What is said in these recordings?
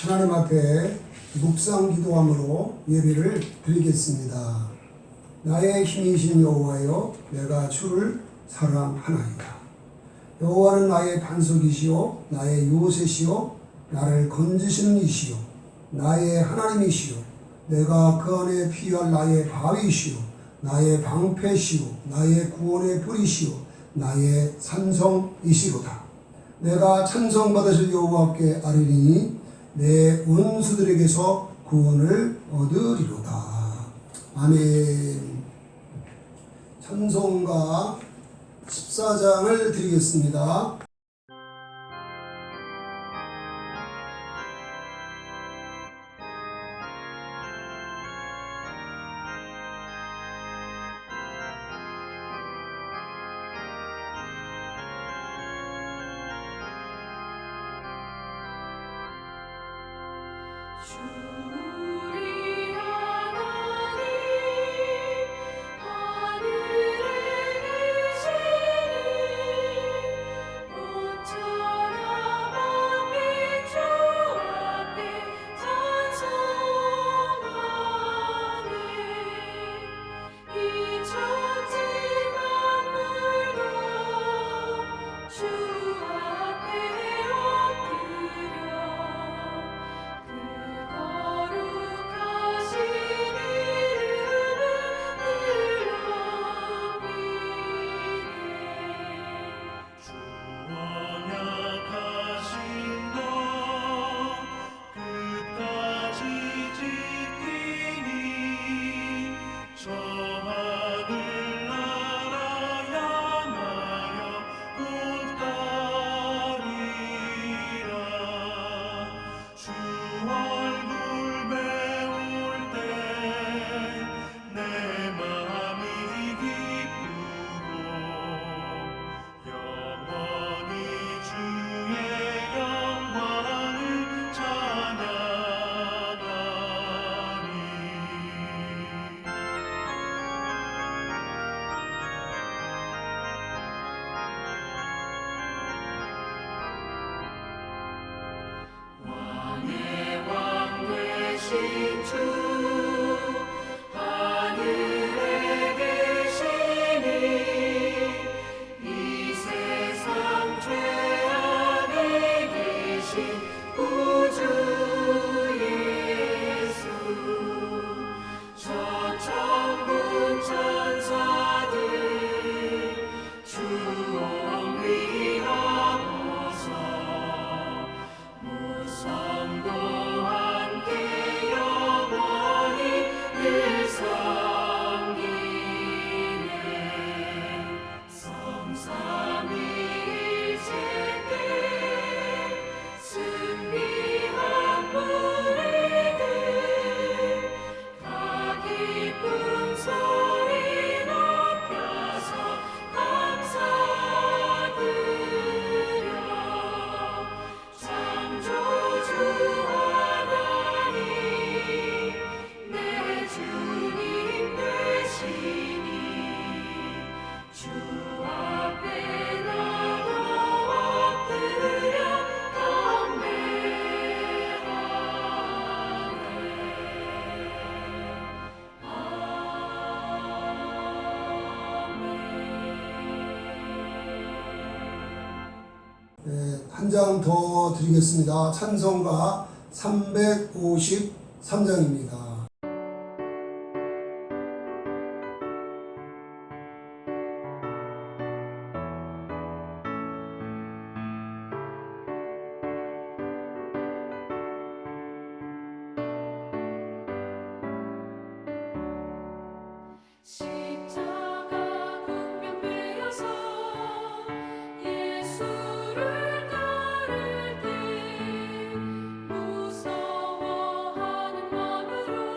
하나님 앞에 묵상 기도함으로 예배를 드리겠습니다. 나의 힘이신 여호와여, 내가 주를 사랑하나이다. 여호와는 나의 반석이시요 나의 요새시요 나를 건지시는 이시요 나의 하나님이시요 내가 그 안에 피할 나의 바위시요 나의 방패시요 나의 구원의 뿌리시요 나의 산성이시로다. 내가 찬송받으실 여호와께 아뢰리니 내 원수들에게서 구원을 얻으리로다. 아멘. 찬송가 14장을 드리겠습니다. 우리 하나님 하늘에 계시니 모처럼 밤이 주 앞에 찬송하네. 이 천지 만물도 주 앞에 엎드려 거룩하신 이름을 높이네. 주 언약하신 것 끝까지 지키니 저 하늘나라 향하여 곧 가리라. 주 얼굴 배울 때 내 마음이 기쁘고 영원히 주의 영광을 찬양하리. 왕의 왕 되신 주 하늘에 계시니 이 세상 죄악에 계신 구주 예수 저 천군 천사들 주 옹위하고서 무성도 함께 영원히 늘 섬기네. 성삼위일체 때 승리한 무리들 다 기쁜 소리 높여서 감사드려. 창조주 하나님 내 주님 되시니 주 앞에 나도 엎드려 한 장 더 드리겠습니다. 찬송가 353장입니다. 십자가 국면되어서 예수를 따를 때 무서워하는 마음으로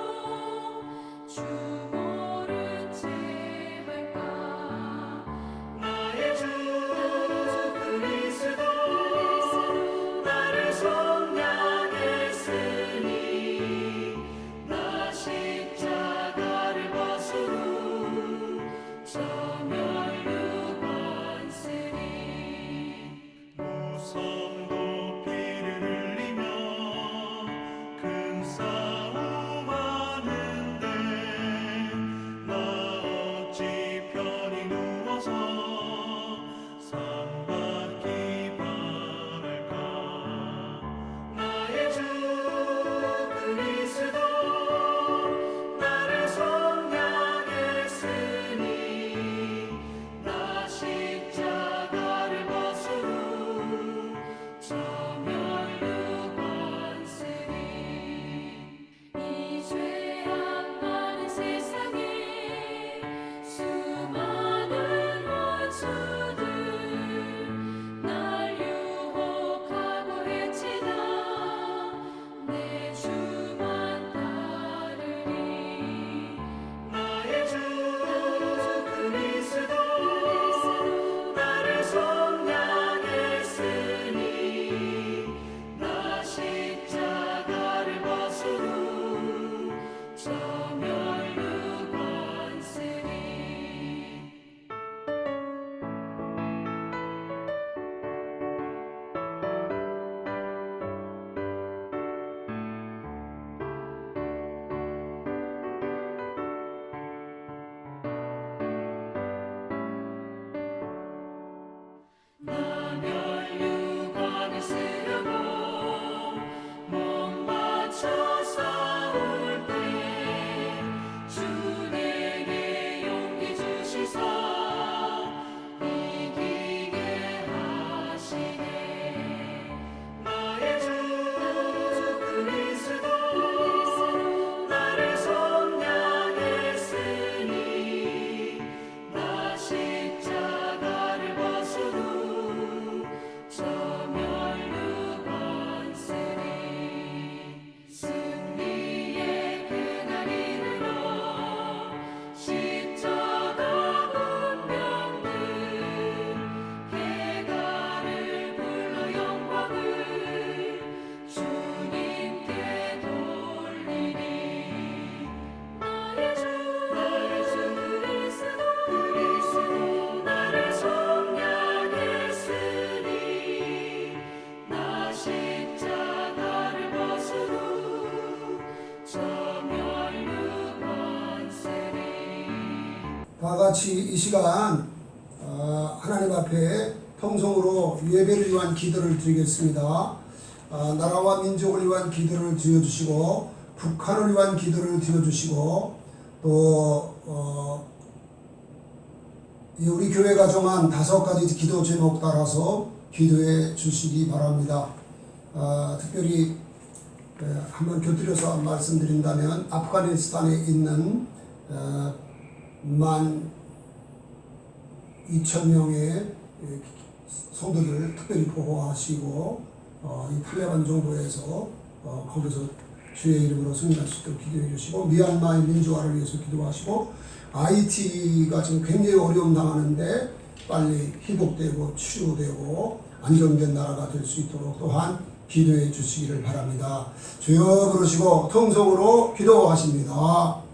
다 같이 이 시간 하나님 앞에 통성으로 예배를 위한 기도를 드리겠습니다. 나라와 민족을 위한 기도를 드려주시고 북한을 위한 기도를 드려주시고 또 우리 교회가 정한 5가지 기도 제목 따라서 기도해 주시기 바랍니다. 특별히 한번 곁들여서 말씀드린다면 아프가니스탄에 있는 12,000명의 성도들을 특별히 보호하시고 이 탈레반 정부에서 거기서 주의 이름으로 승리할 수 있도록 기도해 주시고 미얀마의 민주화를 위해서 기도하시고 IT가 지금 굉장히 어려움 당하는데 빨리 회복되고 치유되고 안정된 나라가 될 수 있도록 또한 기도해 주시기를 바랍니다. 주여 부르시고 통성으로 기도하십니다.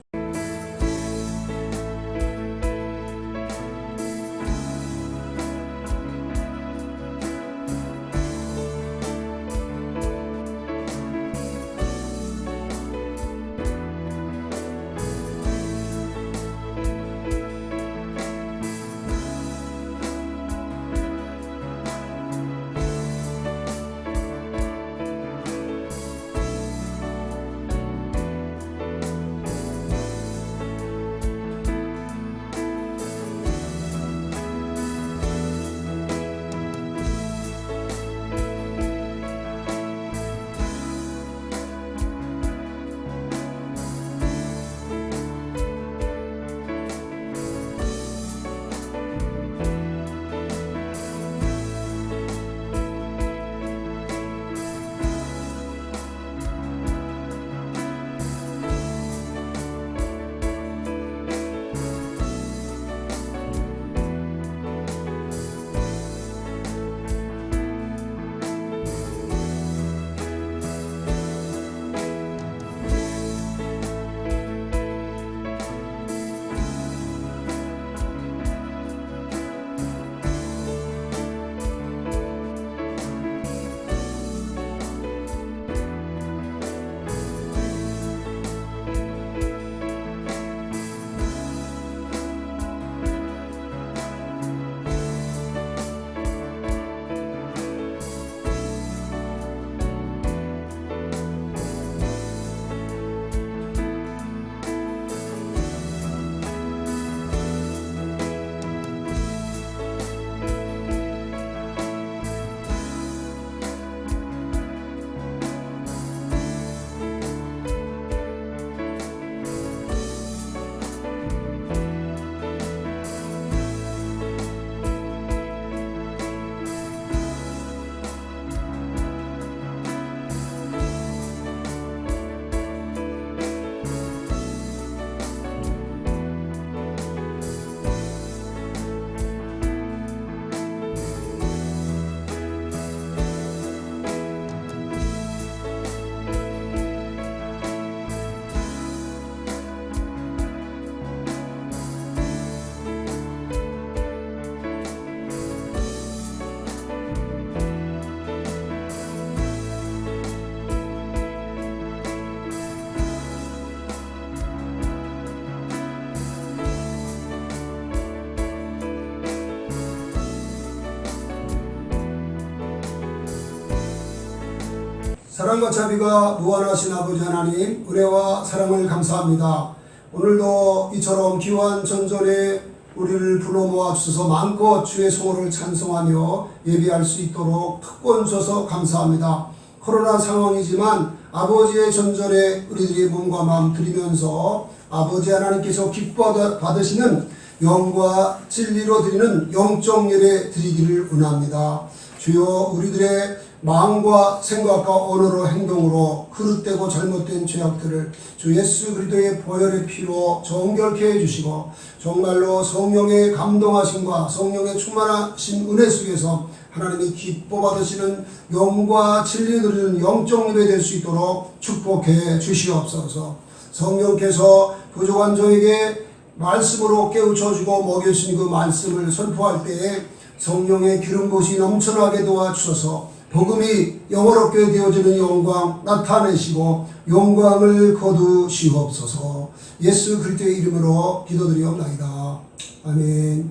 사랑과 자비가 무한하신 아버지 하나님, 은혜와 사랑을 감사합니다. 오늘도 이처럼 귀한 전전에 우리를 불러 모아 주셔서 마음껏 주의 성호를 찬송하며 예배할 수 있도록 특권 주셔서 감사합니다. 코로나 상황이지만 아버지의 전전에 우리들이 몸과 마음 드리면서 아버지 하나님께서 기뻐 받으시는 영과 진리로 드리는 영적 예배 드리기를 원합니다. 주여, 우리들의 마음과 생각과 언어로 행동으로 그릇되고 잘못된 죄악들을 주 예수 그리스도의 보혈의 피로 정결케 해주시고 정말로 성령의 감동하심과 성령의 충만하신 은혜 속에서 하나님이 기뻐 받으시는 영과 진리 누리는 영적 예배 될 수 있도록 축복해 주시옵소서. 성령께서 부족한 저에게 말씀으로 깨우쳐주고 먹여주신 그 말씀을 선포할 때에 성령의 기름붓이 넘쳐나게 도와주셔서 복음이 영어롭게 되어지는 영광 나타내시고 영광을 거두시옵소서. 예수 그리스도의 이름으로 기도드리옵나이다. 아멘.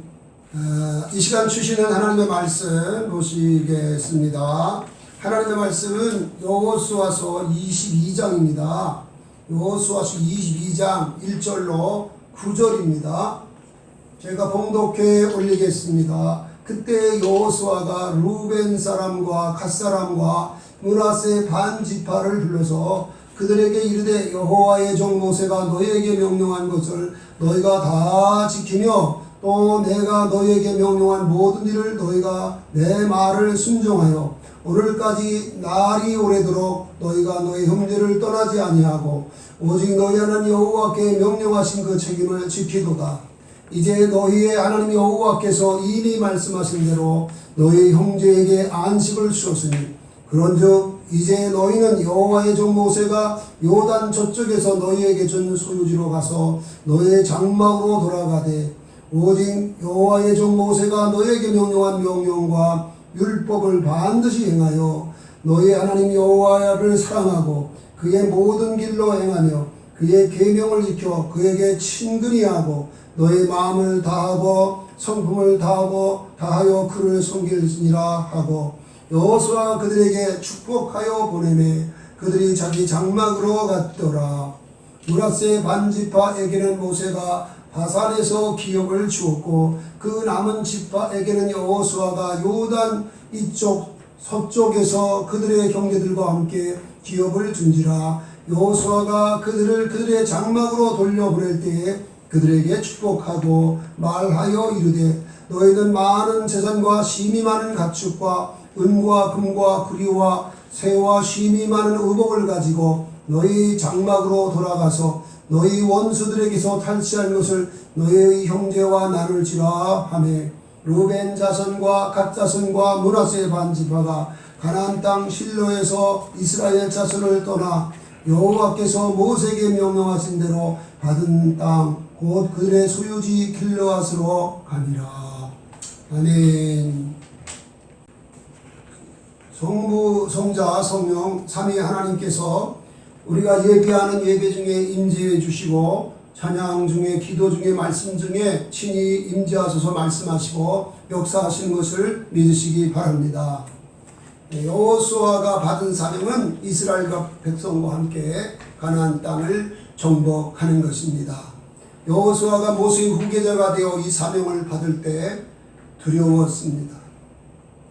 이 시간 주시는 하나님의 말씀 보시겠습니다. 하나님의 말씀은 여호수아서 22장입니다. 여호수아서 22장 1절로 9절입니다. 제가 봉독해 올리겠습니다. 그때 여호수아가 루벤 사람과 갓 사람과 므낫세 반 지파를 불러서 그들에게 이르되 여호와의 종 모세가 너희에게 명령한 것을 너희가 다 지키며 또 내가 너희에게 명령한 모든 일을 너희가 내 말을 순종하여 오늘까지 날이 오래도록 너희가 너희 형제를 떠나지 아니하고 오직 너희 하나님 여호와께 명령하신 그 책임을 지키도다. 이제 너희의 하나님 여호와께서 이미 말씀하신 대로 너희 형제에게 안식을 주었으니 그런즉 이제 너희는 여호와의 종 모세가 요단 저쪽에서 너희에게 준 소유지로 가서 너희의 장막으로 돌아가되 오직 여호와의 종 모세가 너희에게 명령한 명령과 율법을 반드시 행하여 너희 하나님 여호와를 사랑하고 그의 모든 길로 행하며 그의 계명을 지켜 그에게 친근히 하고 너희 마음을 다하고 성품을 다하여 그를 섬길지니라 하고 여호수아가 그들에게 축복하여 보내매 그들이 자기 장막으로 갔더라. 므낫세 반지파에게는 모세가 바산에서 기업을 주었고 그 남은 지파에게는 여호수아가 요단 이쪽 서쪽에서 그들의 형제들과 함께 기업을 준지라. 여호수아가 그들을 그들의 장막으로 돌려보낼 때에 그들에게 축복하고 말하여 이르되 너희는 많은 재산과 심이 많은 가축과 은과 금과 구리와 새와 심이 많은 의복을 가지고 너희 장막으로 돌아가서 너희 원수들에게서 탈취한 것을 너희의 형제와 나눌지라 하매 루벤 자손과 갓 자손과 므낫세 반지파가 가나안 땅 실로에서 이스라엘 자손을 떠나 여호와께서 모세에게 명령하신 대로 받은 땅 곧 그들의 소유지 길르앗으로 가니라. 아멘. 성부, 성자, 성령, 삼위 하나님께서 우리가 예배하는 예배 중에 임재해 주시고 찬양 중에 기도 중에 말씀 중에 친히 임재하셔서 말씀하시고 역사하시는 것을 믿으시기 바랍니다. 여호수아가 받은 사명은 이스라엘과 백성과 함께 가나안 땅을 정복하는 것입니다. 여호수아가 모세의 후계자가 되어 이 사명을 받을 때 두려웠습니다.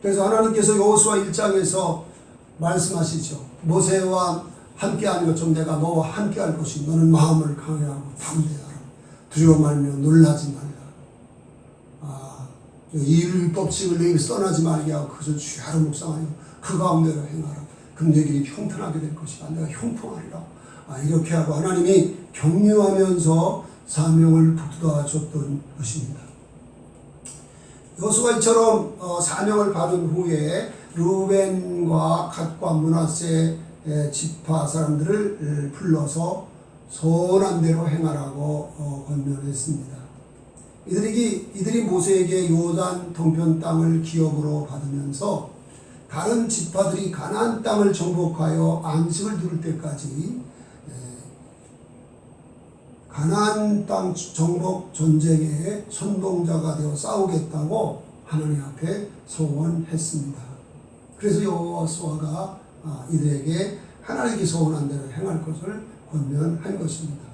그래서 하나님께서 여호수아 1장에서 말씀하시죠. 모세와 함께하는 것처럼 내가 너와 함께할 것이 너는 마음을 강해하고 담대하라. 두려워 말며 놀라지 말라. 이 율법칙을 너희에게서 떠나지 말게 하고 그것을 주야로 묵상하여 그 가운데로 행하라. 그럼 내 길이 평탄하게 될 것이다. 내가 형통하리라. 이렇게 하고 하나님이 격려하면서 사명을 북돋아 줬던 것입니다. 여호수아 이처럼 사명을 받은 후에 루벤과 갓과 므낫세 지파 사람들을 불러서 선한 대로 행하라고 권면했습니다. 이들이 모세에게 요단 동편 땅을 기업으로 받으면서 다른 지파들이 가나안 땅을 정복하여 안식을 두를 때까지 가나안 땅 정복 전쟁의 선동자가 되어 싸우겠다고 하나님 앞에 소원했습니다. 그래서 여호수아가 이들에게 하나님께 소원한 대로 행할 것을 권면한 것입니다.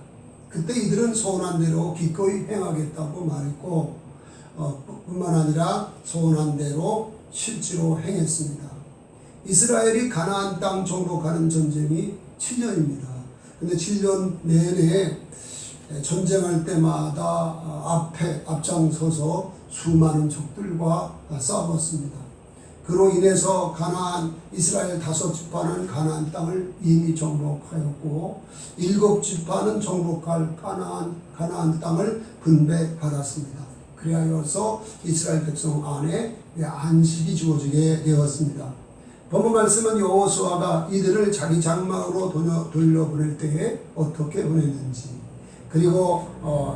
그때 이들은 소원한 대로 기꺼이 행하겠다고 말했고 뿐만 아니라 소원한 대로 실제로 행했습니다. 이스라엘이 가나안 땅 정복하는 전쟁이 7년입니다. 근데 7년 내내 전쟁할 때마다 앞장서서 수많은 적들과 싸웠습니다. 그로 인해서 이스라엘 5지파는 가나안 땅을 이미 정복하였고 7지파는 정복할 가나안 땅을 분배받았습니다. 그리하여서 이스라엘 백성 안에 안식이 주어지게 되었습니다. 본문 말씀은 여호수아가 이들을 자기 장막으로 돌려보낼 때에 어떻게 보냈는지 그리고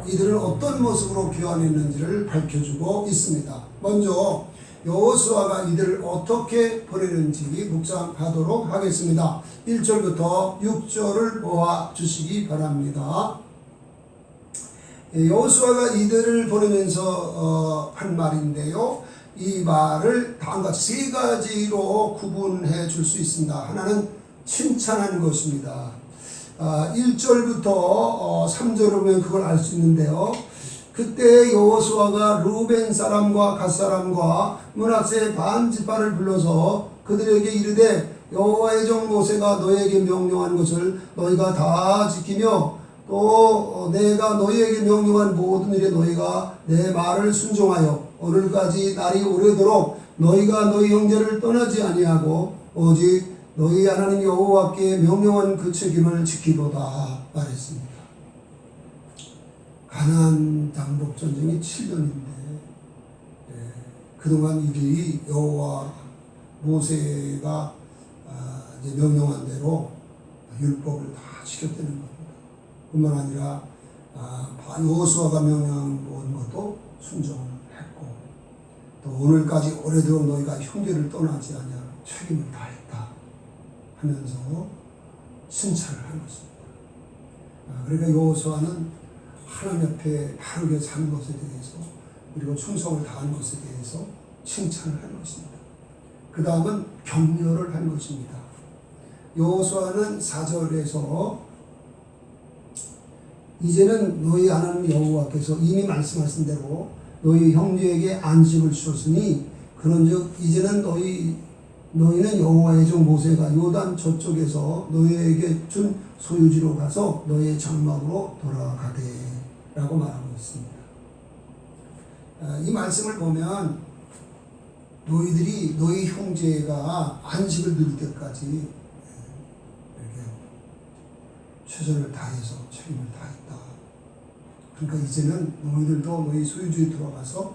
이들을 어떤 모습으로 교환했는지를 밝혀주고 있습니다. 먼저 여호수아가 이들을 어떻게 보내는지 묵상하도록 하겠습니다. 1절부터 6절을 보아 주시기 바랍니다. 여호수아가 이들을 보내면서 한 말인데요. 이 말을 다음과 세 가지로 구분해 줄 수 있습니다. 하나는 칭찬하는 것입니다. 1절부터 3절을 보면 그걸 알 수 있는데요. 그때 여호수아가 루벤 사람과 갓 사람과 므낫세 반 지파를 불러서 그들에게 이르되 여호와의 종 모세가 너희에게 명령한 것을 너희가 다 지키며 또 내가 너희에게 명령한 모든 일에 너희가 내 말을 순종하여 오늘까지 날이 오래도록 너희가 너희 형제를 떠나지 아니하고 오직 너희 하나님 여호와께 명령한 그 책임을 지키도다 말했습니다. 가나안 장복 전쟁이 7년인데 그동안 이들이 여호와 모세가 이제 명령한 대로 율법을 다 지켰다는 겁니다. 뿐만 아니라 여호수아가 명령한 것도 순종을 했고 또 오늘까지 오래도록 너희가 형제를 떠나지 아니하고 책임을 다했다 하면서 칭찬을 한 것입니다. 그러니까 여호수아는 하나님 앞에 바르게 산 것에 대해서 그리고 충성을 다한 것에 대해서 칭찬을 한 것입니다. 그 다음은 격려를 한 것입니다. 여호수아는 4절에서 이제는 너희 하나님 여호와께서 이미 말씀하신 대로 너희 형제에게 안식을 주셨으니 그런즉 이제는 너희는 여호와의 종 모세가 요단 저쪽에서 너희에게 준 소유지로 가서 너희의 장막으로 돌아가되 라고 말하고 있습니다. 이 말씀을 보면 너희들이 너희 형제가 안식을 누릴 때까지 이렇게 최선을 다해서 책임을 다했다. 그러니까 이제는 너희들도 너희 소유지에 들어가서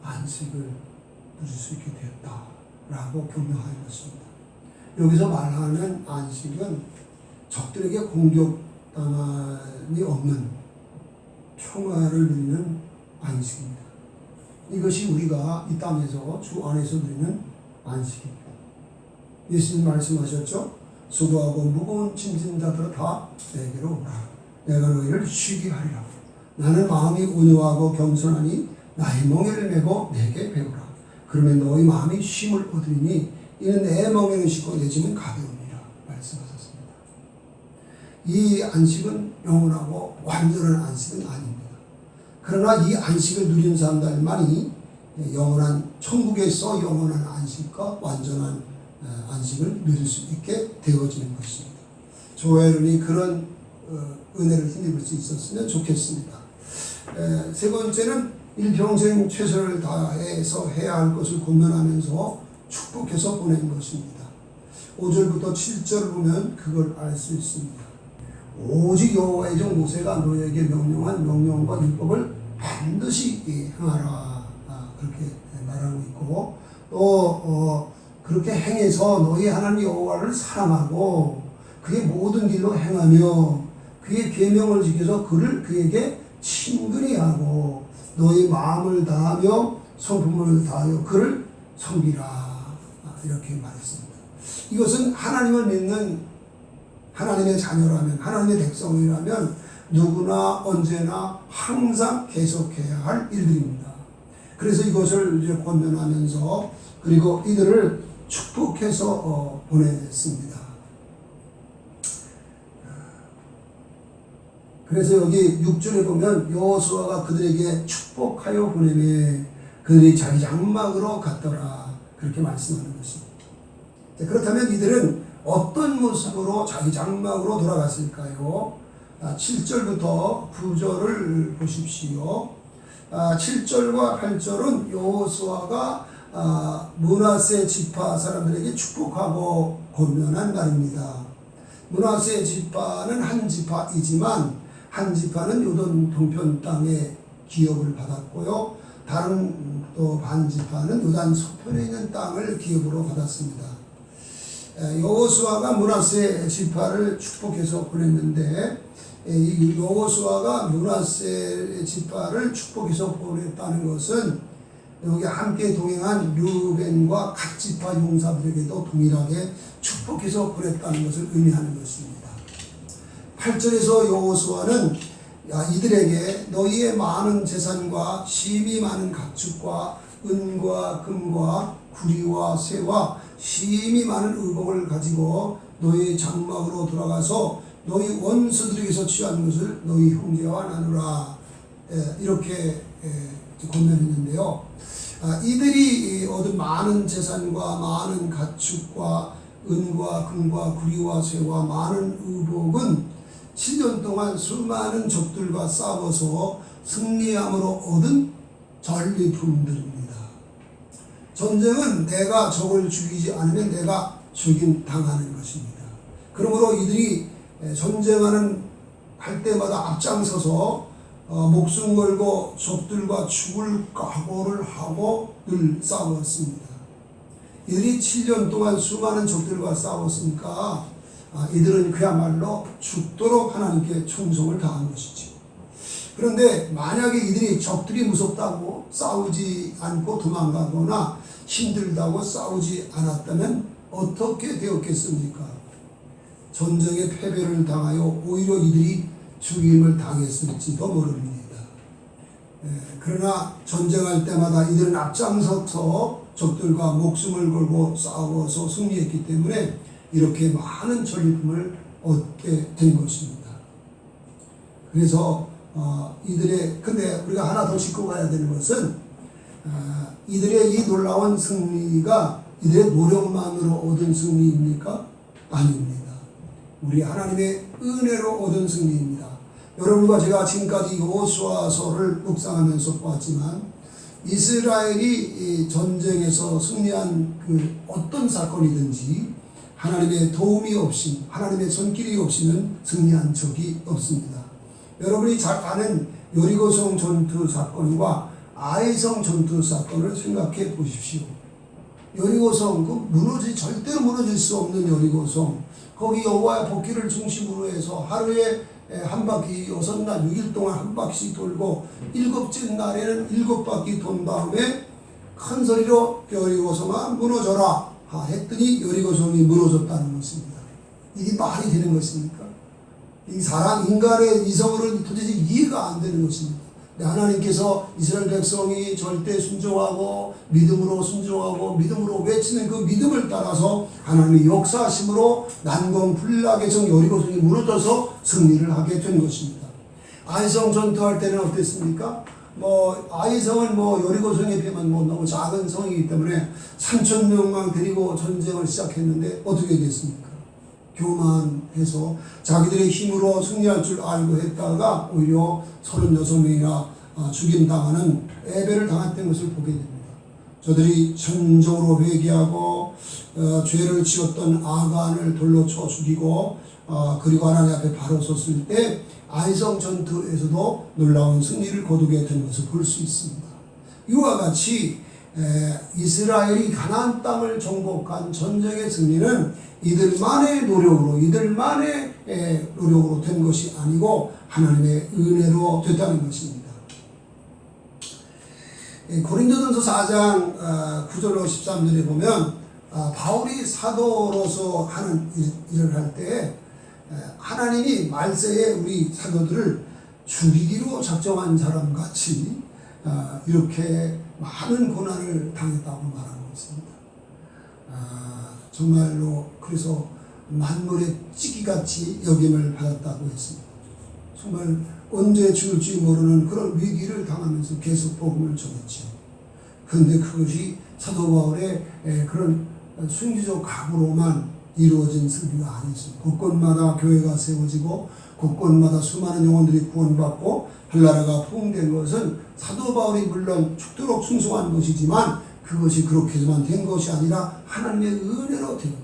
안식을 누릴 수 있게 되었다 라고 격려하는 것입니다. 여기서 말하는 안식은 적들에게 공격당함이 없는 평화를 누리는 안식입니다. 이것이 우리가 이 땅에서 주 안에서 누리는 안식입니다. 예수님 말씀하셨죠? 수고하고 무거운 짐진 자들아 다 내게로 오라. 내가 너희를 쉬게 하리라. 나는 마음이 온유하고 겸손하니 나의 멍에를 메고 내게 배우라. 그러면 너희 마음이 쉼을 얻으리니 이는 내 멍에는 쉽고 내 짐은 가벼우니라 말씀하셨습니다. 이 안식은 영원하고 완전한 안식은 아닙니다. 그러나 이 안식을 누리는 사람들만이 영원한 천국에서 영원한 안식과 완전한 안식을 누릴 수 있게 되어지는 것입니다. 조혜련이 그런 은혜를 힘입을 수 있었으면 좋겠습니다. 세 번째는 일평생 최선을 다해서 해야 할 것을 고면하면서 축복해서 보낸 것입니다. 5절부터 7절을 보면 그걸 알 수 있습니다. 오직 여호와의 종 모세가 너희에게 명령한 명령과 율법을 반드시 행하라 그렇게 말하고 있고 또 그렇게 행해서 너희 하나님 여호와를 사랑하고 그의 모든 길로 행하며 그의 계명을 지켜서 그에게 친근히 하고 너희 마음을 다하며 성품을 다하여 그를 섬기라 이렇게 말했습니다. 이것은 하나님을 믿는 하나님의 자녀라면 하나님의 백성이라면 누구나 언제나 항상 계속해야 할 일들입니다. 그래서 이것을 이제 권면하면서 그리고 이들을 축복해서 보냈습니다. 그래서 여기 6절에 보면 여호수아가 그들에게 축복하여 보내매 그들이 자기 장막으로 갔더라 그렇게 말씀하는 것입니다. 그렇다면 이들은 어떤 모습으로 자기 장막으로 돌아갔을까요? 7절부터 9절을 보십시오. 7절과 8절은 여호수아가 므낫세 지파 사람들에게 축복하고 권면한 말입니다. 므낫세 지파는 한 지파이지만 한 지파는 요단 동편 땅에 기업을 받았고요. 다른 또 반 지파는 요단 서편에 있는 땅을 기업으로 받았습니다. 여호수아가 므낫세 지파를 축복해서 보냈는데 여호수아가 므낫세 지파를 축복해서 보냈다는 것은 여기 함께 동행한 르벤과 각 지파 용사들에게도 동일하게 축복해서 보냈다는 것을 의미하는 것입니다. 8절에서 여호수아는 이들에게 너희의 많은 재산과 심히 많은 가축과 은과 금과 구리와 쇠와 심히 많은 의복을 가지고 너희 장막으로 돌아가서 너희 원수들에게서 취한 것을 너희 형제와 나누라. 이렇게 권면했는데요. 이들이 얻은 많은 재산과 많은 가축과 은과 금과 구리와 쇠와 많은 의복은 7년 동안 수많은 적들과 싸워서 승리함으로 얻은 전리품들입니다. 전쟁은 내가 적을 죽이지 않으면 내가 죽임 당하는 것입니다. 그러므로 이들이 전쟁하는 할 때마다 앞장서서 목숨 걸고 적들과 죽을 각오를 하고 늘 싸웠습니다. 이들이 7년 동안 수많은 적들과 싸웠으니까 이들은 그야말로 죽도록 하나님께 충성을 다한 것이죠. 그런데 만약에 이들이 적들이 무섭다고 싸우지 않고 도망가거나 힘들다고 싸우지 않았다면 어떻게 되었겠습니까? 전쟁의 패배를 당하여 오히려 이들이 죽임을 당했을지도 모릅니다. 그러나 전쟁할 때마다 이들은 앞장서서 적들과 목숨을 걸고 싸워서 승리했기 때문에 이렇게 많은 전리품을 얻게 된 것입니다. 그래서 근데 우리가 하나 더 짚고 가야 되는 것은 이들의 이 놀라운 승리가 이들의 노력만으로 얻은 승리입니까? 아닙니다. 우리 하나님의 은혜로 얻은 승리입니다. 여러분과 제가 지금까지 여호수아서를 묵상하면서 보았지만 이스라엘이 전쟁에서 승리한 그 어떤 사건이든지 하나님의 도움이 없이 하나님의 손길이 없이는 승리한 적이 없습니다. 여러분이 잘 아는 여리고성 전투 사건과 아이성 전투 사건을 생각해 보십시오. 여리고성, 절대로 무너질 수 없는 여리고성, 거기 여호와의 복귀를 중심으로 해서 하루에 한 바퀴 6날 6일 동안 한 바퀴씩 돌고 7째 날에는 7바퀴 돈 다음에 큰 소리로 여리고성아 무너져라 했더니 여리고성이 무너졌다는 것입니다. 이게 말이 되는 것입니까? 이 인간의 이성으로는 도대체 이해가 안 되는 것입니다. 하나님께서 이스라엘 백성이 절대 순종하고 믿음으로 순종하고 믿음으로 외치는 그 믿음을 따라서 하나님의 역사하심으로 난공불락의 성 여리고성이 무너져서 승리를 하게 된 것입니다. 아이성 전투할 때는 어땠습니까? 아이성은 여리고성에 비하면 너무 작은 성이기 때문에 3,000명만 데리고 전쟁을 시작했는데 어떻게 됐습니까? 교만해서 자기들의 힘으로 승리할 줄 알고 했다가 오히려 36명이나 죽임당하는 애배를 당했던 것을 보게 됩니다. 저들이 전적으로 회개하고 죄를 지었던 아간을 돌로 쳐 죽이고 그리고 하나님 앞에 바로 섰을 때 아이성 전투에서도 놀라운 승리를 거두게 된 것을 볼 수 있습니다. 이와 같이 이스라엘이 가나안 땅을 정복한 전쟁의 승리는 이들만의 노력으로 된 것이 아니고 하나님의 은혜로 됐다는 것입니다. 고린도전서 4장 9절로 13절에 보면 바울이 사도로서 하는 일을 할 때 하나님이 말세에 우리 사도들을 죽이기로 작정한 사람같이 이렇게 많은 고난을 당했다고 말하고 있습니다. 정말로 그래서 만물의 찌기같이 여김을 받았다고 했습니다. 정말 언제 죽을지 모르는 그런 위기를 당하면서 계속 복음을 전했죠. 그런데 그것이 사도 바울의 그런 순기적 각오로만 이루어진 승리가 아니었습니다. 곳곳마다 교회가 세워지고 곳곳마다 수많은 영혼들이 구원받고 한나라가 포옹된 것은 사도 바울이 물론 죽도록 순종한 것이지만 그것이 그렇게만 된 것이 아니라 하나님의 은혜로 된 것.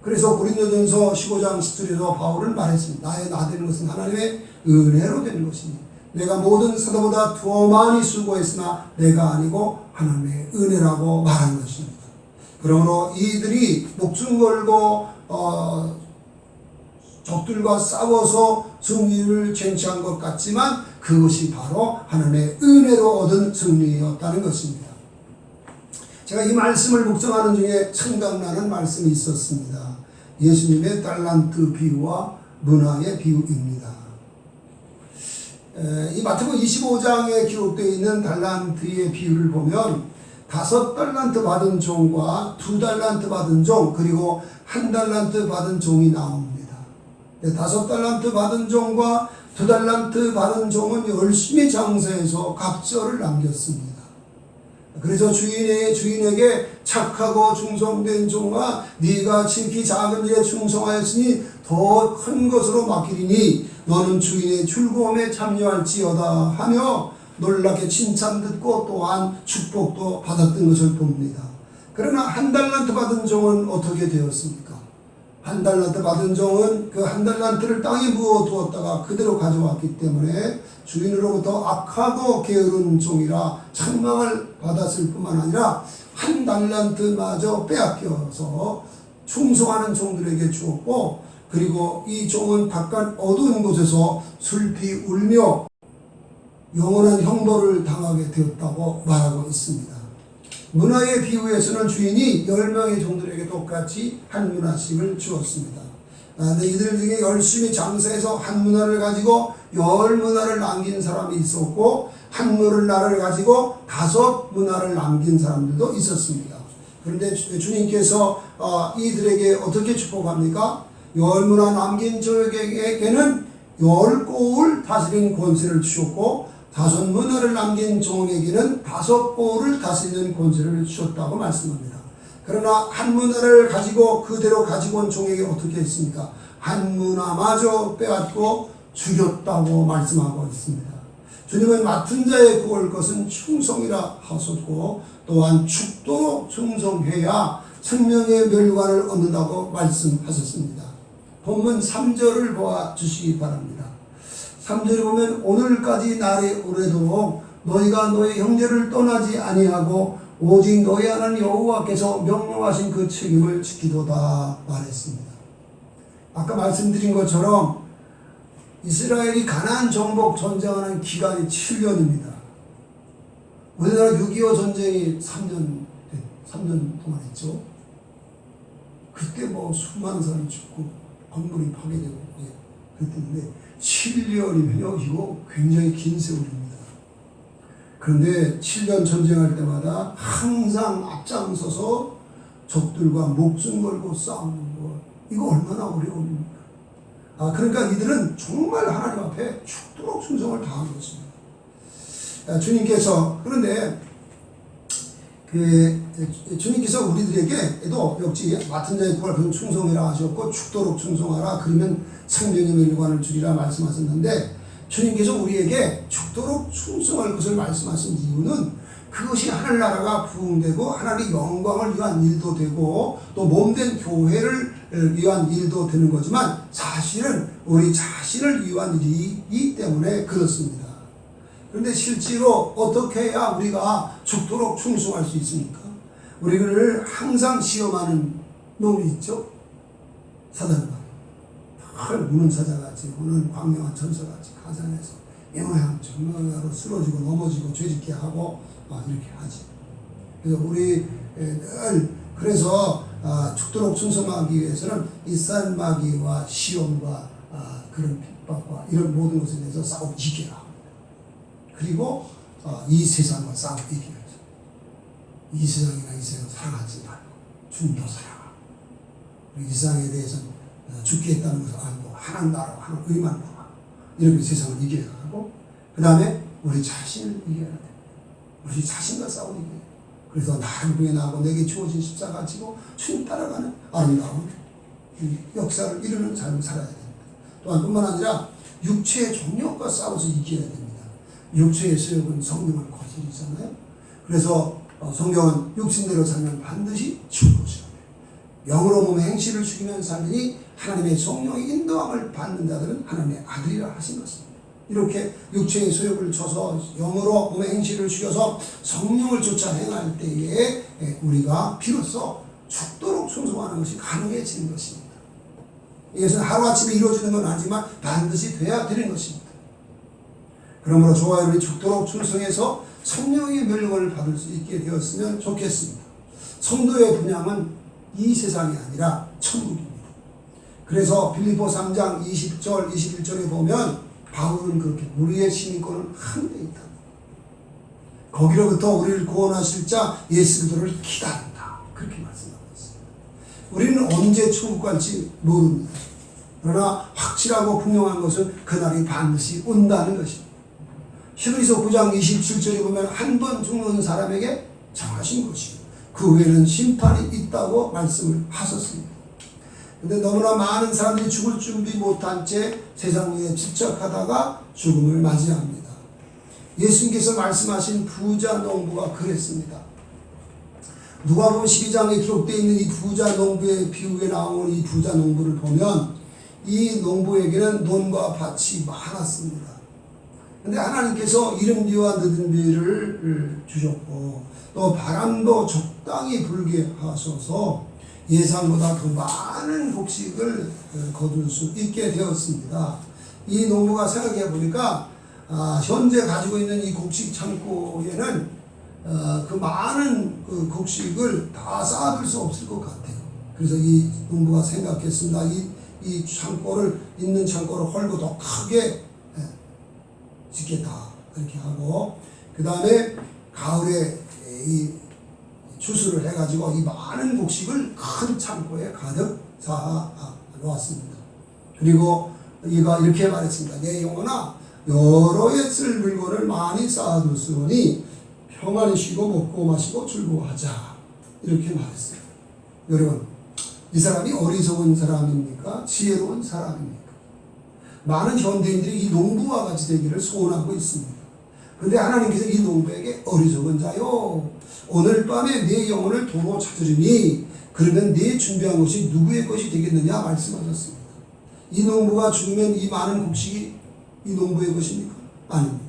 그래서 고린도전서 15장 10절에서 바울은 말했습니다. 나의 나되는 것은 하나님의 은혜로 된 것이니 내가 모든 사도보다 더 많이 수고했으나 내가 아니고 하나님의 은혜라고 말한 것입니다. 그러므로 이들이 목숨 걸고 적들과 싸워서 승리를 쟁취한 것 같지만 그것이 바로 하나님의 은혜로 얻은 승리였다는 것입니다. 제가 이 말씀을 묵상하는 중에 생각나는 말씀이 있었습니다. 예수님의 달란트 비유와 문화의 비유입니다. 이 마태복음 25장에 기록되어 있는 달란트의 비유를 보면 5달란트 받은 종과 2달란트 받은 종, 그리고 1달란트 받은 종이 나옵니다. 5달란트 받은 종과 2달란트 받은 종은 열심히 장사해서 갑절을 남겼습니다. 그래서 주인에게 착하고 충성된 종아, 네가 지극히 작은 일에 충성하였으니 더 큰 것으로 맡기리니 너는 주인의 즐거움에 참여할지어다 하며 놀랍게 칭찬 듣고 또한 축복도 받았던 것을 봅니다. 그러나 1달란트 받은 종은 어떻게 되었습니까? 1달란트 받은 종은 그 1달란트를 땅에 부어 두었다가 그대로 가져왔기 때문에 주인으로부터 악하고 게으른 종이라 책망을 받았을 뿐만 아니라 1달란트마저 빼앗겨서 충성하는 종들에게 주었고, 그리고 이 종은 바깥 어두운 곳에서 슬피 울며 영원한 형벌을 당하게 되었다고 말하고 있습니다. 문화의 비유에서는 주인이 10명의 종들에게 똑같이 한 문화씩을 주었습니다. 근데 이들 중에 열심히 장사해서 한 문화를 가지고 10문화를 남긴 사람이 있었고, 한 문화를 가지고 5문화를 남긴 사람들도 있었습니다. 그런데 주님께서 이들에게 어떻게 축복합니까? 10문화 남긴 저에게는 10고을 다스린 권세를 주셨고, 5문화를 남긴 종에게는 5고을을 다스리는 권세를 주셨다고 말씀합니다. 그러나 한 문화를 가지고 그대로 가지고 온 종에게 어떻게 했습니까? 한 문화마저 빼앗고 죽였다고 말씀하고 있습니다. 주님은 맡은 자의 구할 것은 충성이라 하셨고, 또한 죽도록 충성해야 생명의 멸관을 얻는다고 말씀하셨습니다. 본문 3절을 보아 주시기 바랍니다. 3절에 보면 오늘까지 날이 오래도록 너희가 너희 형제를 떠나지 아니하고 오직 너희 하나님 여호와께서 명령하신 그 책임을 지키도다 말했습니다. 아까 말씀드린 것처럼 이스라엘이 가나안 정복 전쟁하는 기간이 7년입니다. 우리나라 6.25 전쟁이 3년 동안 했죠. 그때 뭐 수많은 사람이 죽고 건물이 파괴되고 그랬는데 7년이면요, 이거 굉장히 긴 세월입니다. 그런데 7년 전쟁할 때마다 항상 앞장서서 적들과 목숨 걸고 싸우는 거, 이거 얼마나 어려웁니까? 그러니까 이들은 정말 하나님 앞에 죽도록 충성을 다한 것입니다. 주님께서, 그런데 주님께서 우리들에게도 역시 맡은 자의 구할 것은 충성이라 하셨고 죽도록 충성하라, 그러면 생명의 멸관을 주리라 말씀하셨는데, 주님께서 우리에게 죽도록 충성할 것을 말씀하신 이유는 그것이 하늘나라가 부흥되고 하나님의 영광을 위한 일도 되고 또 몸된 교회를 위한 일도 되는 거지만 사실은 우리 자신을 위한 일이기 때문에 그렇습니다. 그런데 실제로 어떻게 해야 우리가 죽도록 충성할 수 있습니까? 우리를 항상 시험하는 놈이 있죠. 사단과 늘 우는 사자같이, 우는 광명한 전사같이 가장해서 영화로 쓰러지고 넘어지고 죄짓게 하고 이렇게 하지. 그래서 우리 늘 그래서 죽도록 충성하기 위해서는 이 쌀마귀와 시험과 그런 핍박과 이런 모든 것에 대해서 싸워 이겨야 합니다. 그리고 이 세상과 싸워 이겨야죠. 이 세상이나 이 세상 살아가지 말고 주님도 살아가. 이 세상에 대해서는 죽겠다는 것을 알고 하나님 나라와 하나님 의만 나와 이렇게 세상을 이겨야 하고, 그 다음에 우리 자신을 이겨야 돼. 우리 자신과 싸우는 거예요. 그래서 나를 위해 나하고 내게 주어진 십자가 지고 주님 따라가는 아름다운 역사를 이루는 삶을 살아야 됩니다. 또한 뿐만 아니라 육체의 종력과 싸워서 이겨야 됩니다. 육체의 세력은 성령을 거스리잖아요. 그래서 성경은 육신대로 살면 반드시 죽을 것이라고 해요. 영으로 몸의 행실을 죽이면 살리니 하나님의 성령의 인도함을 받는 자들은 하나님의 아들이라 하신 것입니다. 이렇게 육체의 소욕을 쳐서 영으로 몸의 행실을 죽여서 성령을 쫓아 행할 때에 우리가 비로소 죽도록 충성하는 것이 가능해지는 것입니다. 이것은 하루아침에 이루어지는 건 아니지만 반드시 돼야 되는 것입니다. 그러므로 저와 여러분이 죽도록 충성해서 성령의 멸관을 받을 수 있게 되었으면 좋겠습니다. 성도의 분향은 이 세상이 아니라 천국입니다. 그래서 빌립보 3장 20절 21절에 보면 바울은 그렇게 우리의 시민권은 하늘에 있다. 거기로부터 우리를 구원하실 자 예수 그리스도를 기다린다. 그렇게 말씀하고 있습니다. 우리는 언제 천국 갈지 모릅니다. 그러나 확실하고 분명한 것은 그날이 반드시 온다는 것입니다. 히브리서 9장 27절에 보면 한 번 죽는 사람에게 정하신 것이요 그 후에는 심판이 있다고 말씀을 하셨습니다. 근데 너무나 많은 사람들이 죽을 준비 못한 채 세상 위에 집착하다가 죽음을 맞이합니다. 예수님께서 말씀하신 부자 농부가 그랬습니다. 누가복음 12장에 기록되어 있는 이 부자 농부의 비유에 나오는 이 부자 농부를 보면 이 농부에게는 논과 밭이 많았습니다. 근데 하나님께서 이른 비와 늦은 비를 주셨고 또 바람도 적당히 불게 하셔서 예상보다 더 많은 곡식을 거둘 수 있게 되었습니다. 이 농부가 생각해 보니까 현재 가지고 있는 이 곡식 창고에는 그 많은 그 곡식을 다 쌓아둘 수 없을 것 같아요. 그래서 이 농부가 생각했습니다. 이 창고를 있는 창고를 헐고 더 크게 짓겠다 이렇게 하고 그 다음에 가을에 이 추수를 해가지고 이 많은 곡식을 큰 창고에 가득 쌓아 놓았습니다. 그리고 이가 이렇게 말했습니다. 내 영혼아 여러 해 쓸 물건을 많이 쌓아뒀으니 평안히 쉬고 먹고 마시고 즐거워하자 이렇게 말했어요. 여러분 이 사람이 어리석은 사람입니까? 지혜로운 사람입니까? 많은 현대인들이 이 농부와 같이 되기를 소원하고 있습니다. 그런데 하나님께서 이 농부에게 어리석은 자요 오늘 밤에 내 영혼을 도로 찾으리니 그러면 네 준비한 것이 누구의 것이 되겠느냐 말씀하셨습니다. 이 농부가 죽으면 이 많은 곡식이 이 농부의 것입니까? 아닙니다.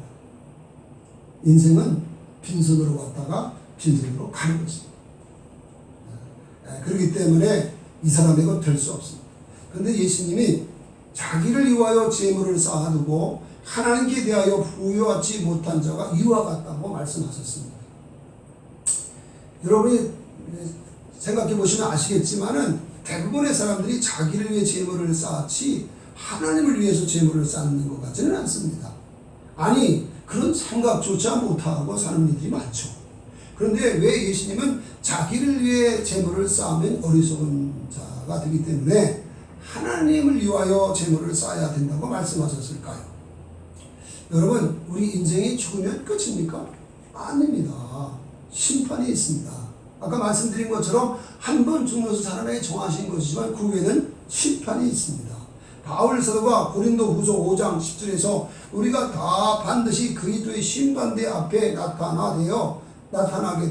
인생은 빈손으로 왔다가 빈손으로 가는 것입니다. 그렇기 때문에 이 사람의 건 될 수 없습니다. 그런데 예수님이 자기를 위하여 재물을 쌓아두고 하나님께 대하여 부여하지 못한 자가 이와 같다고 말씀하셨습니다. 여러분이 생각해 보시면 아시겠지만은 대부분의 사람들이 자기를 위해 재물을 쌓지 하나님을 위해서 재물을 쌓는 것 같지는 않습니다. 아니 그런 생각조차 못하고 사는 일들이 많죠. 그런데 왜 예수님은 자기를 위해 재물을 쌓으면 어리석은 자가 되기 때문에 하나님을 위하여 재물을 쌓아야 된다고 말씀하셨을까요? 여러분 우리 인생이 죽으면 끝입니까? 아닙니다. 심판이 있습니다. 아까 말씀드린 것처럼 한 번 죽는 사람에게 정하신 것이지만 그 후에는 심판이 있습니다. 바울 사도가 고린도후서 5장 10절에서 우리가 다 반드시 그리스도의 심판대 앞에 나타나게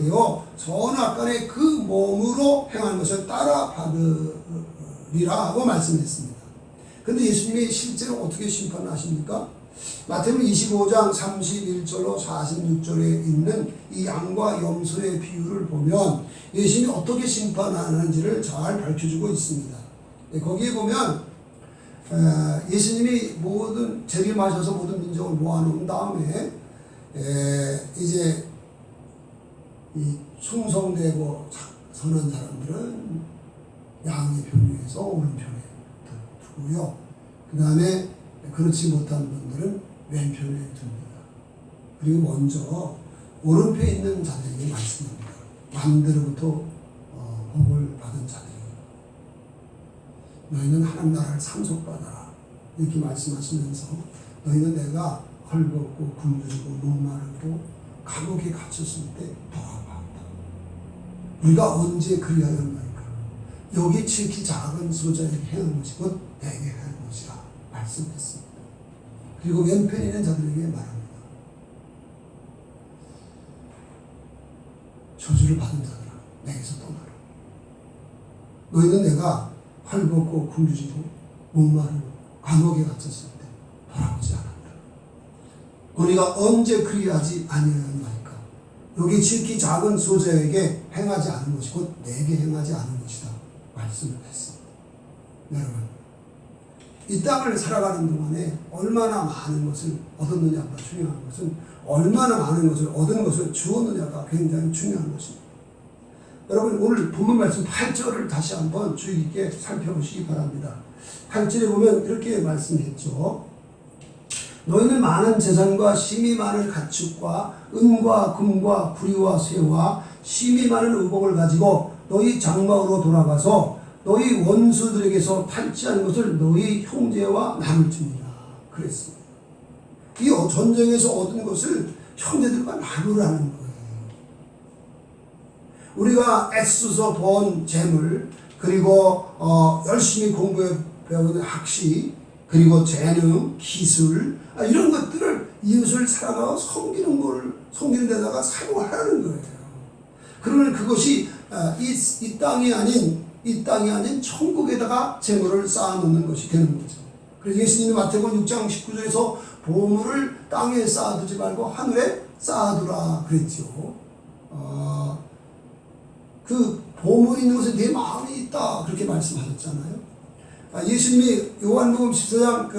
되어 선악간에 그 몸으로 행한 것을 따라 받으리라고 말씀했습니다. 그런데 예수님이 실제로 어떻게 심판하십니까? 마태복음 25장 31절로 46절에 있는 이 양과 염소의 비유를 보면 예수님이 어떻게 심판하는지를 잘 밝혀주고 있습니다. 거기에 보면 예수님이 모든 재를 마셔서 모든 민족을 모아놓은 다음에 이제 이 충성되고 선한 사람들은 양의 편에서 오른편에 두고요. 그 다음에 그렇지 못한 분들은 왼편에 둡니다. 그리고 먼저 오른편에 있는 자들에게 말씀합니다. 만대로부터 복을 받은 자들이에요. 너희는 하나님 나라를 상속받아라 이렇게 말씀하시면서 너희는 내가 헐벗고 굶주리고 목마르고 감옥에 갇혔을 때 돌아왔다. 우리가 언제 그리하였나이까? 여기 지극히 작은 소자에게 행한 것이 곧 내게 행한 것이라 말씀했습니다. 그리고 왼편에 있는 자들에게 말합니다. 저주를 받은 자들아 내게서 떠나라. 너희는 내가 헐벗고 굶주리고 목마르고 감옥에 갇혔을 때 돌아오지 않았다. 우리가 언제 그리하지 아니하였나이까? 여기 지극히 작은 소자에게 행하지 않은 것이 곧 내게 행하지 않은 것이다 말씀을 했습니다. 여러분 이 땅을 살아가는 동안에 얼마나 많은 것을 얻었느냐가 중요한 것은 얼마나 많은 것을 얻은 것을 주었느냐가 굉장히 중요한 것입니다. 여러분 오늘 본문 말씀 8절을 다시 한번 주의 깊게 살펴보시기 바랍니다. 8절에 보면 이렇게 말씀했죠. 너희는 많은 재산과 심이 많은 가축과 은과 금과 구리와 쇠와 심이 많은 의복을 가지고 너희 장막으로 돌아가서 너희 원수들에게서 탈취한 것을 너희 형제와 나눌지니라 그랬습니다. 이 전쟁에서 얻은 것을 형제들과 나누라는 거예요. 우리가 애써서 번 재물, 그리고 열심히 공부해 배우는 학식, 그리고 재능, 기술, 이런 것들을 이웃을 사랑하고 섬기는 데다가 사용하라는 거예요. 그러면 그것이 이 땅이 아닌 천국에다가 재물을 쌓아놓는 것이 되는 거죠. 그래서 예수님이 마태복음 6장 19절에서 보물을 땅에 쌓아두지 말고 하늘에 쌓아두라 그랬죠. 그 보물이 있는 곳에 내 마음이 있다 그렇게 말씀하셨잖아요. 예수님이 요한복음 14장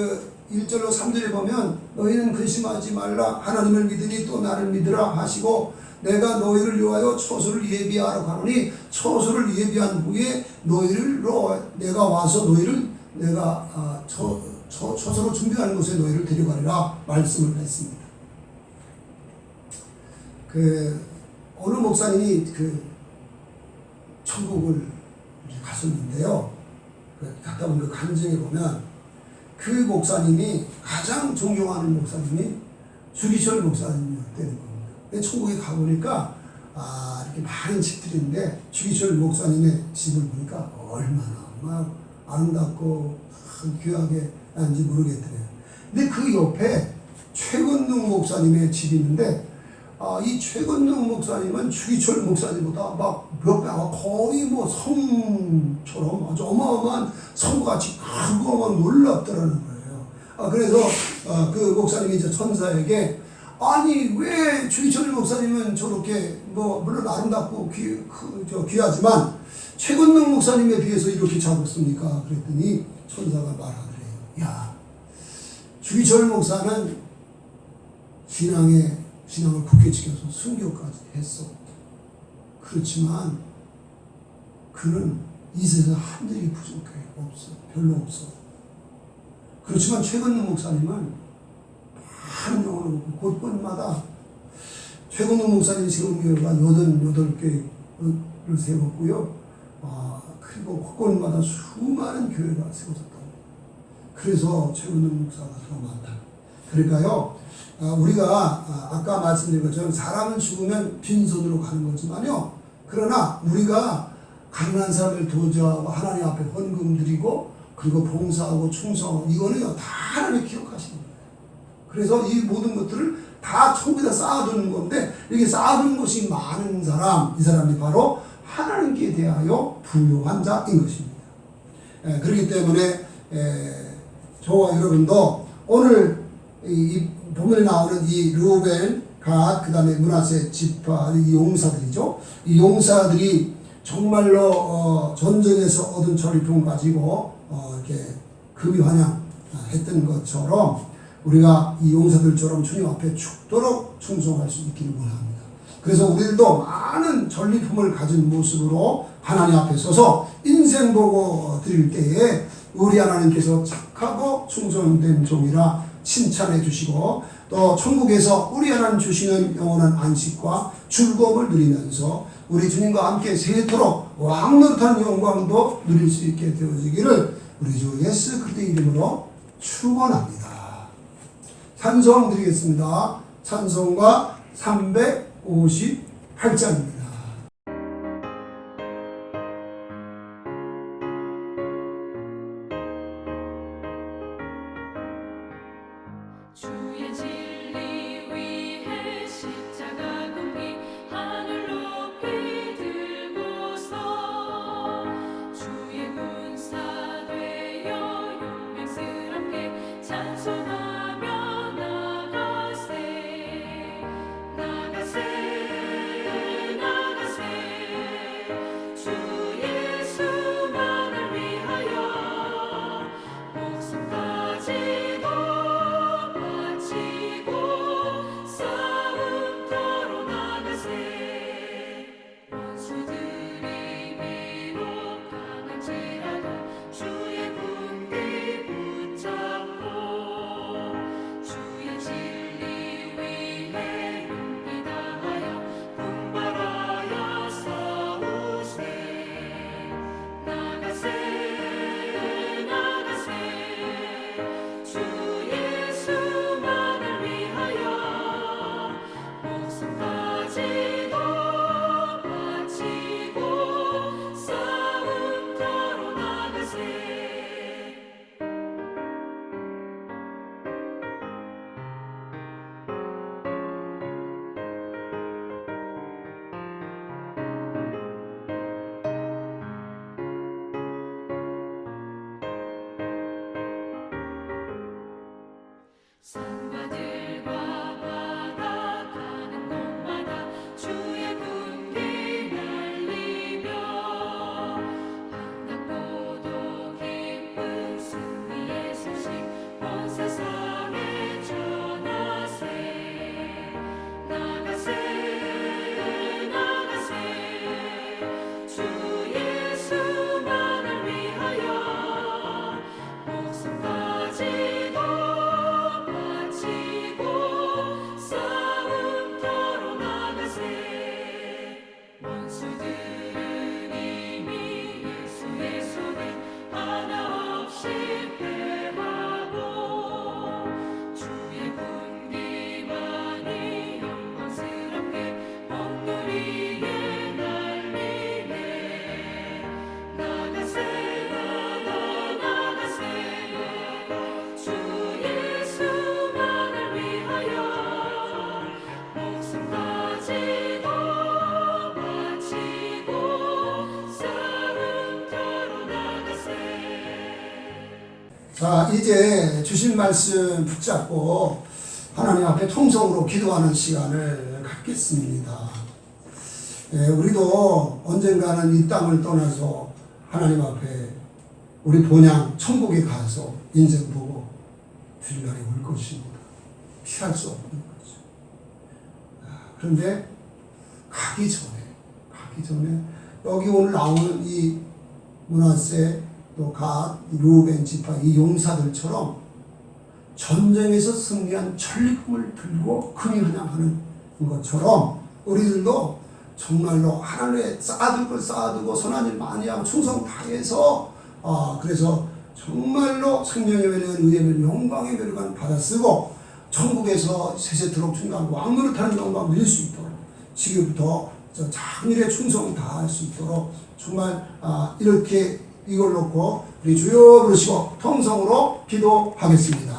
1절로 3절에 보면 너희는 근심하지 말라 하나님을 믿으니 또 나를 믿으라 하시고 내가 너희를 위하여 처소를 예비하라고 하노니 처소를 예비한 후에 내가 와서 너희를 내가 처소로 준비하는 곳에 너희를 데려가리라 말씀을 했습니다. 어느 목사님이 천국을 갔었는데요. 갔다 온 그 간증에 보면 그 목사님이 가장 존경하는 목사님이 주기철 목사님이었다는 겁니다. 근데 천국에 가보니까 이렇게 많은 집들이 있는데 주기철 목사님의 집을 보니까 얼마나 막 아름답고 귀하게 하는지 모르겠더래요. 근데 그 옆에 최건능 목사님의 집이 있는데 이 최건능 목사님은 주기철 목사님보다 막 몇 배, 거의 뭐 성처럼 아주 어마어마한 성같이 크고 막 놀랍더라는 거예요. 그래서 그 목사님이 이제 천사에게 아니 왜 주기철 목사님은 저렇게 물론 아름답고 귀하지만 최건능 목사님에 비해서 이렇게 작았습니까? 그랬더니 천사가 말하더래요. 야, 주기철 목사는 신앙을 굳게 지켜서 순교까지 했어. 그렇지만 그는 이 세상 한 일이 부족해. 없어. 별로 없어. 그렇지만 최건능 목사님은 많은 영혼을 먹고 곳곳마다 최건능 목사님이 세운 교회가 88개를 세웠고요. 그리고 곳곳마다 수많은 교회가 세워졌다고. 그래서 최건능 목사가 더 많다. 그러니까요. 우리가 아까 말씀드린 것처럼 사람은 죽으면 빈손으로 가는 거지만요. 그러나 우리가 가난한 사람을 도와주고 하나님 앞에 헌금 드리고 그리고 봉사하고 충성하고 이거는요 다 하나님이 기억하시는 거예요. 그래서 이 모든 것들을 다 천국에다 쌓아두는 건데 이렇게 쌓아두는 것이 많은 사람, 이 사람이 바로 하나님께 대하여 부유한 자인 것입니다. 그렇기 때문에 저와 여러분도 오늘 이 본문에 나오는 이 르우벤, 갓, 그 다음에 므낫세, 지파, 이 용사들이죠. 이 용사들이 정말로 전쟁에서 얻은 전리품을 가지고 이렇게 금이환영 했던 것처럼 우리가 이 용사들처럼 주님 앞에 죽도록 충성할 수 있기를 원합니다. 그래서 우리들도 많은 전리품을 가진 모습으로 하나님 앞에 서서 인생 보고 드릴 때에 우리 하나님께서 착하고 충성된 종이라 칭찬해 주시고 또 천국에서 우리 하나님 주시는 영원한 안식과 즐거움을 누리면서 우리 주님과 함께 세토록 왕노릇한 영광도 누릴 수 있게 되어지기를 우리 주 예수 그리스도의 이름으로 축원합니다. 찬송 드리겠습니다. 찬송가 358장입니다. 주의 진리 위해 십자가 공기 하늘 높이 들고서 주의 군사 되어 용맹스럽게 찬송하며 나가세 나가세 나가세 주 예수만을 위하여 목숨까지도 바치고 자, 이제 주신 말씀 붙잡고 하나님 앞에 통성으로 기도하는 시간을 갖겠습니다. 우리도 언젠가는 이 땅을 떠나서 하나님 앞에 우리 본향 천국에 가서 인생 보고 드릴 날이 올 것입니다. 피할 수 없는 거죠. 그런데 가기 전에 여기 오늘 나오는 이 므낫세 또 갓, 루벤 지파 이 용사들처럼 전쟁에서 승리한 전리품을 들고 근위하는 것처럼 우리들도 정말로 하나님의 쌓아두고 선한 일 많이 하고 충성 다해서 그래서 정말로 생명의 멸관 의의 멸 영광의 멸관 받아쓰고 천국에서 세세토록 충만하고 왕노릇하는 영광 누릴 수 있도록 지금부터 장일의 충성 다할 수 있도록 정말 이렇게 이걸 놓고 우리 주여 부르시고 통성으로 기도하겠습니다.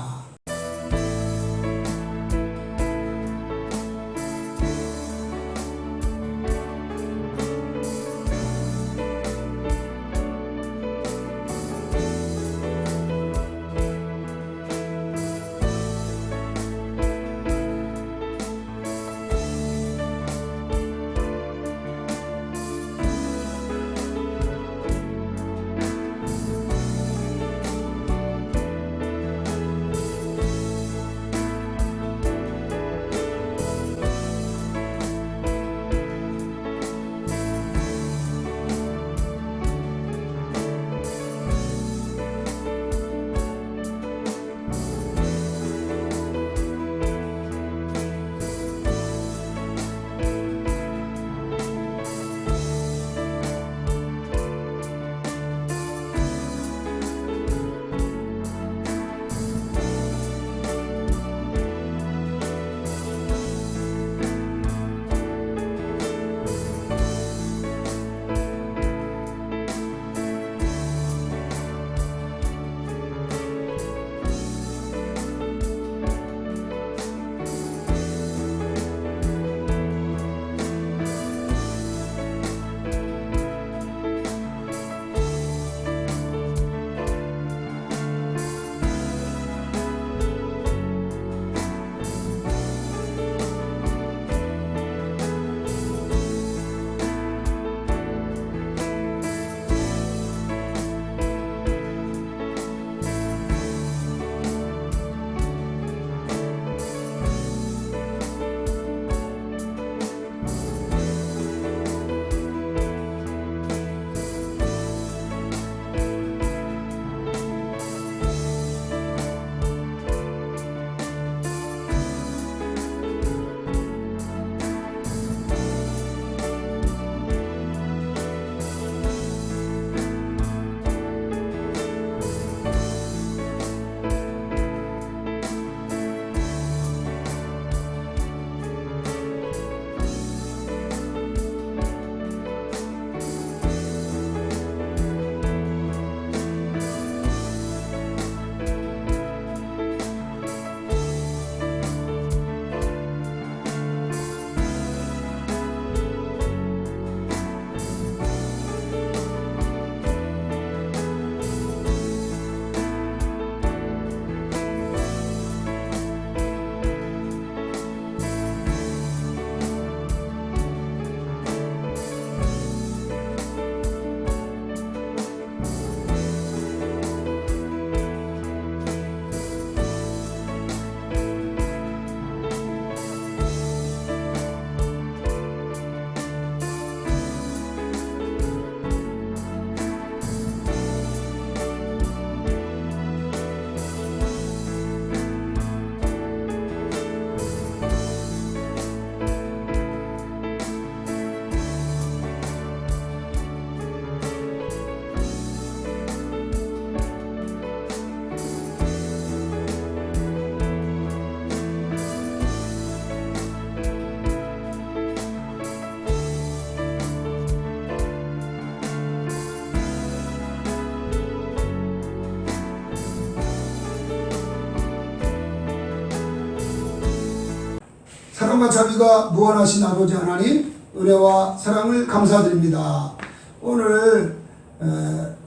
사랑과 자비가 무한하신 아버지 하나님 은혜와 사랑을 감사드립니다. 오늘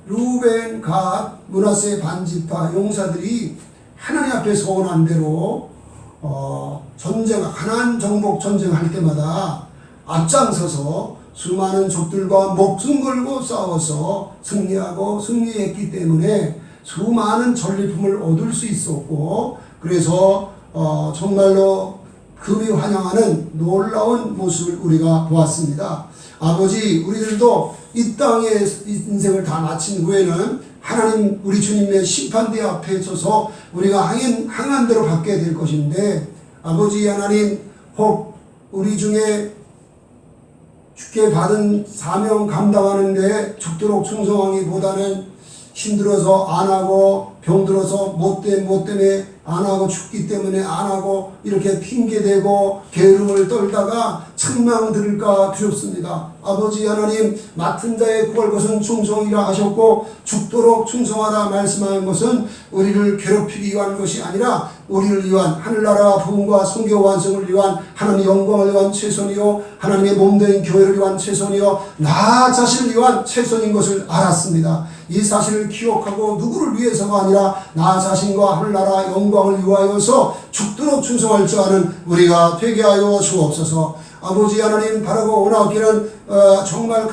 루벤, 갓, 므낫세 반지파 용사들이 하나님 앞에 서원한 대로 전쟁, 가나안 정복 전쟁할 때마다 앞장서서 수많은 족들과 목숨 걸고 싸워서 승리하고 승리했기 때문에 수많은 전리품을 얻을 수 있었고, 그래서 정말로 금이 환영하는 놀라운 모습을 우리가 보았습니다. 아버지, 우리들도 이 땅의 인생을 다 마친 후에는 하나님 우리 주님의 심판대 앞에 서서 우리가 항한 대로 받게 될 것인데, 아버지 하나님, 혹 우리 중에 주께 받은 사명 감당하는데 죽도록 충성하기보다는 힘들어서 안 하고, 병들어서 못 때문에 안 하고, 죽기 때문에 안 하고, 이렇게 핑계대고 게으름을 떨다가 책망 들을까 두렵습니다. 아버지 하나님, 맡은 자의 구할 것은 충성이라 하셨고, 죽도록 충성하라 말씀하는 것은 우리를 괴롭히기 위한 것이 아니라 우리를 위한, 하늘나라 부흥과 성교 완성을 위한, 하나님의 영광을 위한 최선이요, 하나님의 몸된 교회를 위한 최선이요, 나 자신을 위한 최선인 것을 알았습니다. 이 사실을 기억하고 누구를 위해서가 아니라 나 자신과 하늘나라 영광을 위하여서 죽도록 충성할 줄 아는 우리가 되게 하여 주옵소서. 아버지 하나님, 바라고 원하기는 정말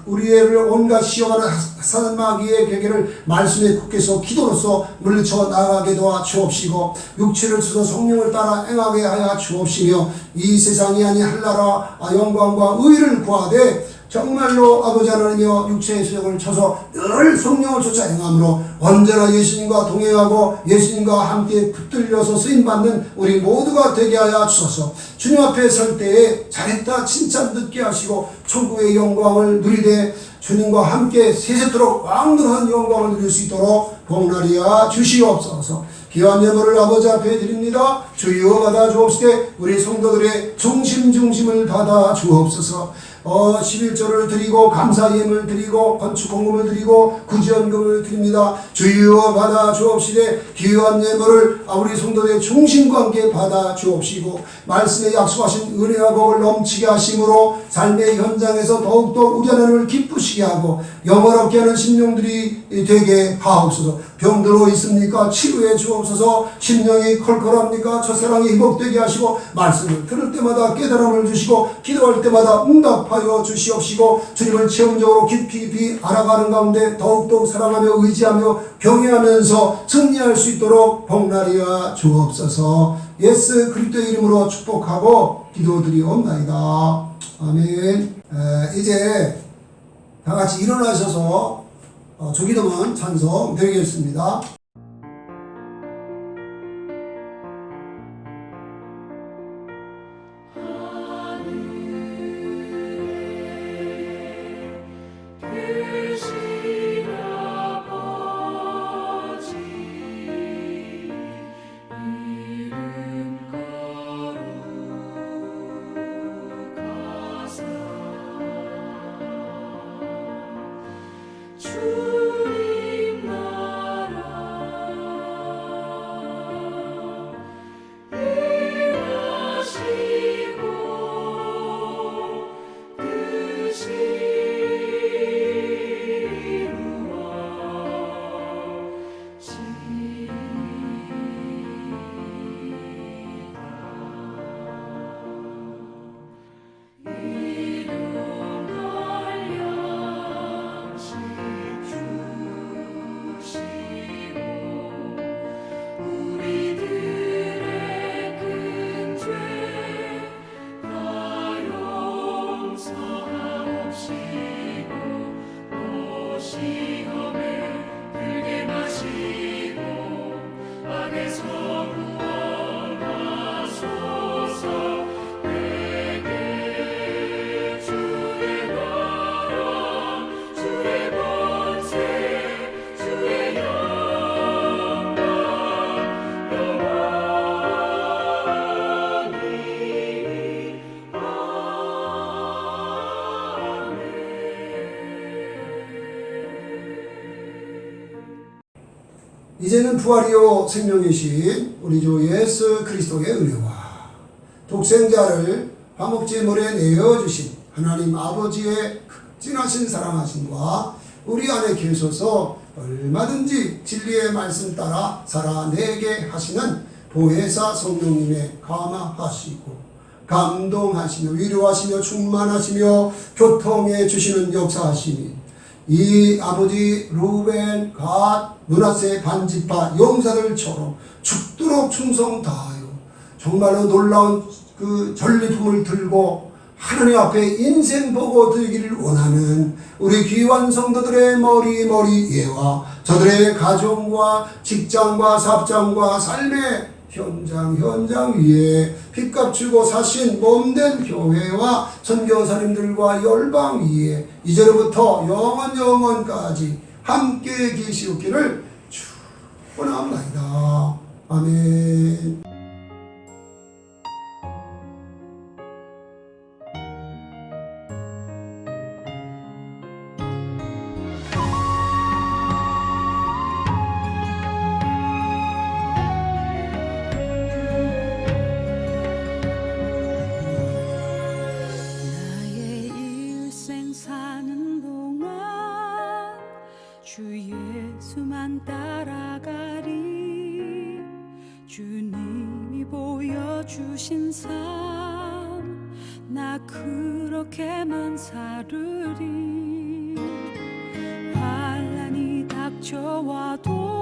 우리를 온갖 시험하는 사는 마귀의 계계를 말씀에 굳게서 기도로서 물리쳐 나가게 도와 주옵시고, 육체를 쓰서 성령을 따라 행하게 하여 주옵시며, 이 세상이 아닌 하늘나라 영광과 의를 구하되 정말로 아버지 하나님이여 육체의 수역을 쳐서 늘 성령을 쫓아 행함으로 언제나 예수님과 동행하고 예수님과 함께 붙들려서 쓰임받는 우리 모두가 되게 하여 주소서. 주님 앞에 설 때에 잘했다 칭찬 듣게 하시고 천국의 영광을 누리되 주님과 함께 세세토록 왕들한 영광을 누릴 수 있도록 복날이야 주시옵소서. 귀한 예물을 아버지 앞에 드립니다. 주여 받아 주옵시되 우리 성도들의 중심을 받아 주옵소서. 11조를 드리고 감사 예물 드리고 건축 공금을 드리고 구지연금을 드립니다. 주여 받아 주옵시되 귀한 예물을 우리 성도들의 중심과 함께 받아 주옵시고, 말씀에 약속하신 은혜와 복을 넘치게 하심으로 삶의 현장에서 더욱더 우리 하나님을 기쁘시게 하고 영원롭게 하는 심령들이 되게 하옵소서. 병들어 있습니까? 치료해 주옵소서. 심령이 컬컬합니까? 첫사랑이 회복되게 하시고 말씀을 들을 때마다 깨달음을 주시고 기도할 때마다 응답하여 주시옵시고, 주님을 체험적으로 깊이 알아가는 가운데 더욱더 사랑하며 의지하며 경외하면서 승리할 수 있도록 복날이여 주옵소서. 예수 그리스도의 이름으로 축복하고 기도드리옵나이다. 아멘. 이제 다 같이 일어나셔서 주기도문 찬송 드리겠습니다. 주님 나라 일하시고 뜻이 이제는 부활이요 생명이신 우리 주 예수 그리스도의 은혜와 독생자를 화목제물에 내어주신 하나님 아버지의 극진하신 사랑하심과 우리 안에 계셔서 얼마든지 진리의 말씀 따라 살아내게 하시는 보혜사 성령님의 감화하시고 감동하시며 위로하시며 충만하시며 교통해 주시는 역사하시니 이 아버지 루벤, 갓, 므낫세 반지파 용사들처럼 죽도록 충성 다하여 정말로 놀라운 그 전리품을 들고 하나님 앞에 인생 보고 드리기를 원하는 우리 귀한 성도들의 머리 예와 저들의 가정과 직장과 사업장과 삶의 현장 위에 빚값 주고 사신 몸된 교회와 선교사님들과 열방 위에 이제로부터 영원까지 함께 계시옵기를 축원합니다. 아멘. 나의 일생 사는 동안 주 예수만 따라가리. 주님이 보여주신 삶 나 그렇게만 살으리. 환난이 닥쳐와도